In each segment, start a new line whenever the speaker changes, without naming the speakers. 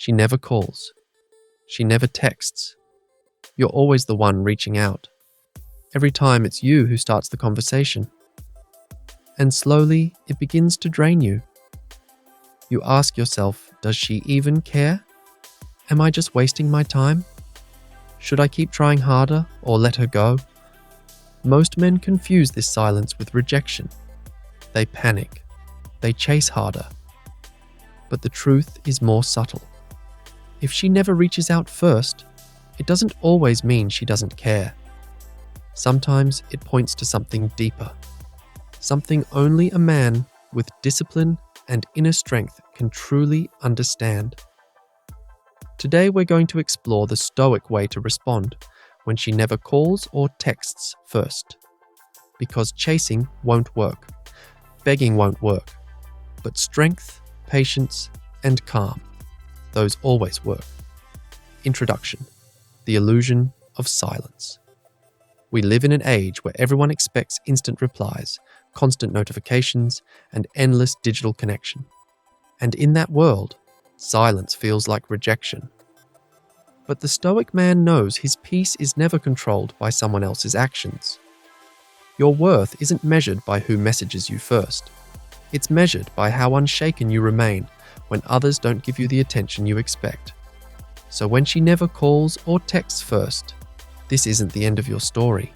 She never calls. She never texts. You're always the one reaching out. Every time it's you who starts the conversation. And slowly it begins to drain you. You ask yourself, does she even care? Am I just wasting my time? Should I keep trying harder or let her go? Most men confuse this silence with rejection. They panic. They chase harder. But the truth is more subtle. If she never reaches out first, it doesn't always mean she doesn't care. Sometimes it points to something deeper. Something only a man with discipline and inner strength can truly understand. Today we're going to explore the Stoic way to respond when she never calls or texts first. Because chasing won't work. Begging won't work. But strength, patience, and calm, those always work. Introduction: the illusion of silence. We live in an age where everyone expects instant replies, constant notifications, and endless digital connection. And in that world, silence feels like rejection. But the Stoic man knows his peace is never controlled by someone else's actions. Your worth isn't measured by who messages you first. It's measured by how unshaken you remain when others don't give you the attention you expect. So when she never calls or texts first, this isn't the end of your story.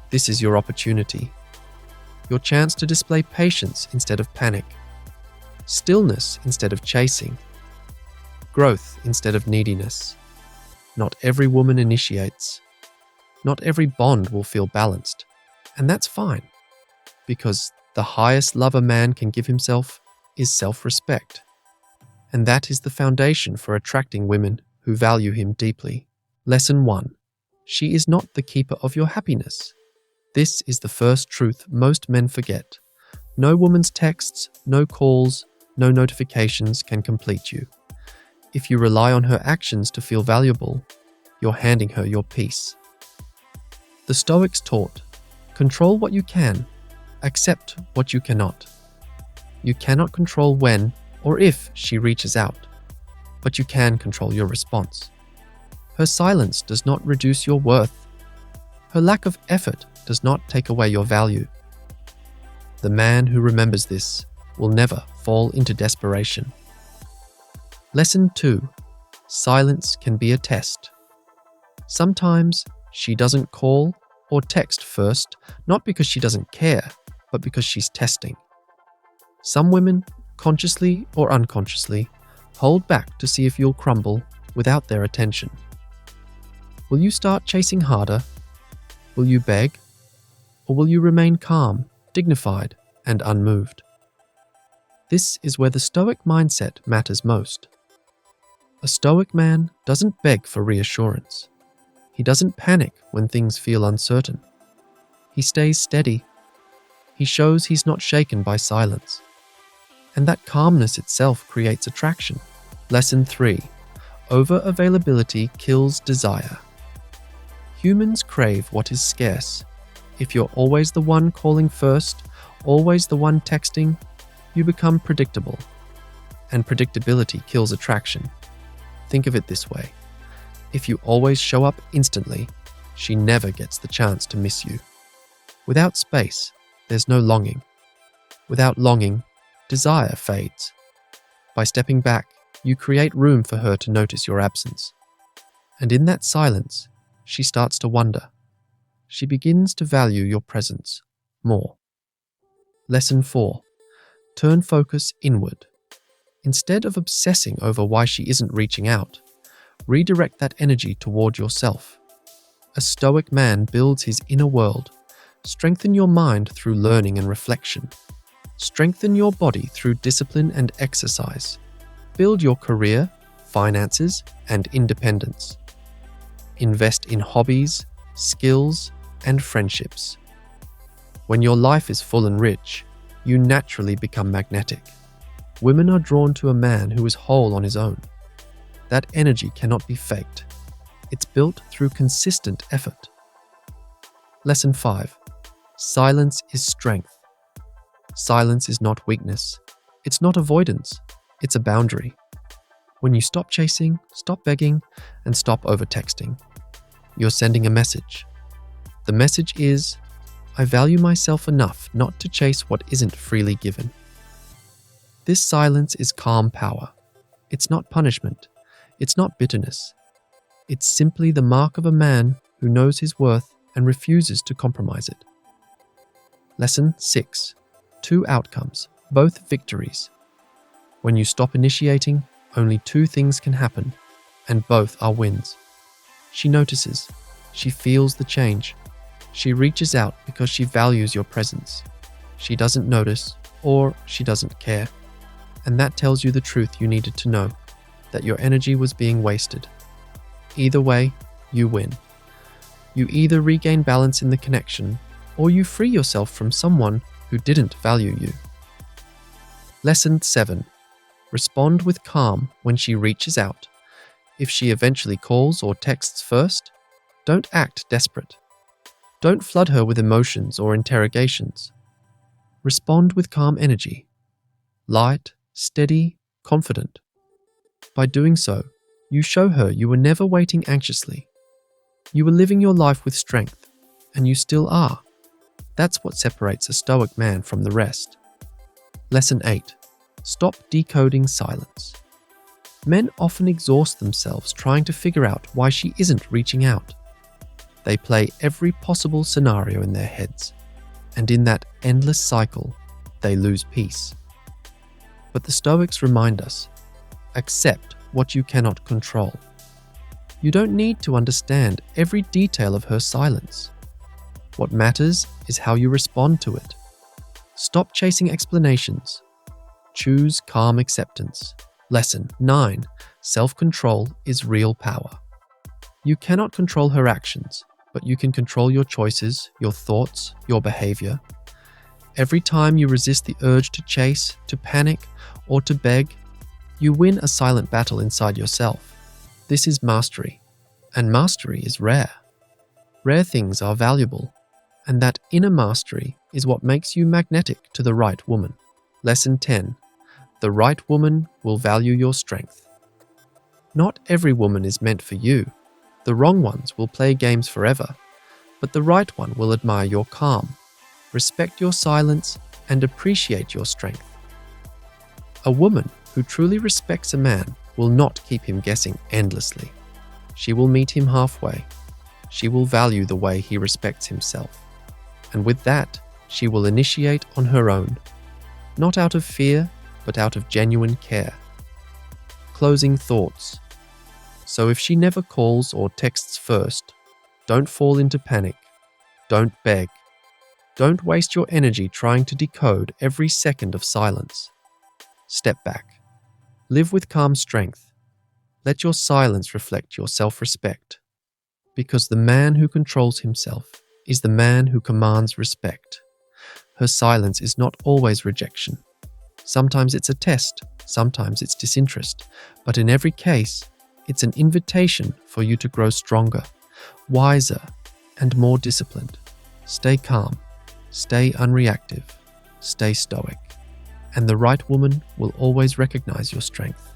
This is your opportunity. Your chance to display patience instead of panic. Stillness instead of chasing. Growth instead of neediness. Not every woman initiates. Not every bond will feel balanced. And that's fine. Because the highest love a man can give himself is self-respect. And that is the foundation for attracting women who value him deeply. Lesson 1. She is not the keeper of your happiness. This is the first truth most men forget. No woman's texts, no calls, no notifications can complete you. If you rely on her actions to feel valuable, you're handing her your peace. The Stoics taught, control what you can, accept what you cannot. You cannot control when or if she reaches out, but you can control your response. Her silence does not reduce your worth. Her lack of effort does not take away your value. The man who remembers this will never fall into desperation. Lesson 2. Silence can be a test. Sometimes she doesn't call or text first, not because she doesn't care, but because she's testing. Some women, consciously or unconsciously, hold back to see if you'll crumble without their attention. Will you start chasing harder? Will you beg? Or will you remain calm, dignified, and unmoved? This is where the Stoic mindset matters most. A Stoic man doesn't beg for reassurance. He doesn't panic when things feel uncertain. He stays steady. He shows he's not shaken by silence. And that calmness itself creates attraction. Lesson 3. Over-availability kills desire. Humans crave what is scarce. If you're always the one calling first, always the one texting, you become predictable. And predictability kills attraction. Think of it this way. If you always show up instantly, she never gets the chance to miss you. Without space, there's no longing. Without longing, desire fades. By stepping back, you create room for her to notice your absence. And in that silence, she starts to wonder. She begins to value your presence more. Lesson 4. Turn focus inward. Instead of obsessing over why she isn't reaching out, redirect that energy toward yourself. A Stoic man builds his inner world. Strengthen your mind through learning and reflection. Strengthen your body through discipline and exercise. Build your career, finances, and independence. Invest in hobbies, skills, and friendships. When your life is full and rich, you naturally become magnetic. Women are drawn to a man who is whole on his own. That energy cannot be faked. It's built through consistent effort. Lesson 5. Silence is strength. Silence is not weakness. It's not avoidance. It's a boundary. When you stop chasing, stop begging, and stop over-texting, you're sending a message. The message is, I value myself enough not to chase what isn't freely given. This silence is calm power. It's not punishment. It's not bitterness. It's simply the mark of a man who knows his worth and refuses to compromise it. Lesson 6. 2 outcomes, both victories. When you stop initiating, only 2 things can happen, and both are wins. She notices. She feels the change. She reaches out because she values your presence. She doesn't notice, or she doesn't care. And that tells you the truth you needed to know, that your energy was being wasted. Either way, you win. You either regain balance in the connection, or you free yourself from someone who didn't value you. Lesson 7. Respond with calm when she reaches out. If she eventually calls or texts first, don't act desperate. Don't flood her with emotions or interrogations. Respond with calm energy. Light, steady, confident. By doing so, you show her you were never waiting anxiously. You were living your life with strength, and you still are. That's what separates a Stoic man from the rest. Lesson 8. Stop decoding silence. Men often exhaust themselves trying to figure out why she isn't reaching out. They play every possible scenario in their heads, and in that endless cycle, they lose peace. But the Stoics remind us, accept what you cannot control. You don't need to understand every detail of her silence. What matters is how you respond to it. Stop chasing explanations. Choose calm acceptance. Lesson 9. Self-control is real power. You cannot control her actions, but you can control your choices, your thoughts, your behavior. Every time you resist the urge to chase, to panic, or to beg, you win a silent battle inside yourself. This is mastery, and mastery is rare. Rare things are valuable, and that inner mastery is what makes you magnetic to the right woman. Lesson 10. The right woman will value your strength. Not every woman is meant for you. The wrong ones will play games forever, but the right one will admire your calm, respect your silence, and appreciate your strength. A woman who truly respects a man will not keep him guessing endlessly. She will meet him halfway. She will value the way he respects himself. And with that, she will initiate on her own, not out of fear, but out of genuine care. Closing thoughts. So if she never calls or texts first, don't fall into panic. Don't beg. Don't waste your energy trying to decode every second of silence. Step back. Live with calm strength. Let your silence reflect your self-respect. Because the man who controls himself is the man who commands respect. Her silence is not always rejection. Sometimes it's a test, sometimes it's disinterest, but in every case, it's an invitation for you to grow stronger, wiser, and more disciplined. Stay calm, stay unreactive, stay stoic, and the right woman will always recognize your strength.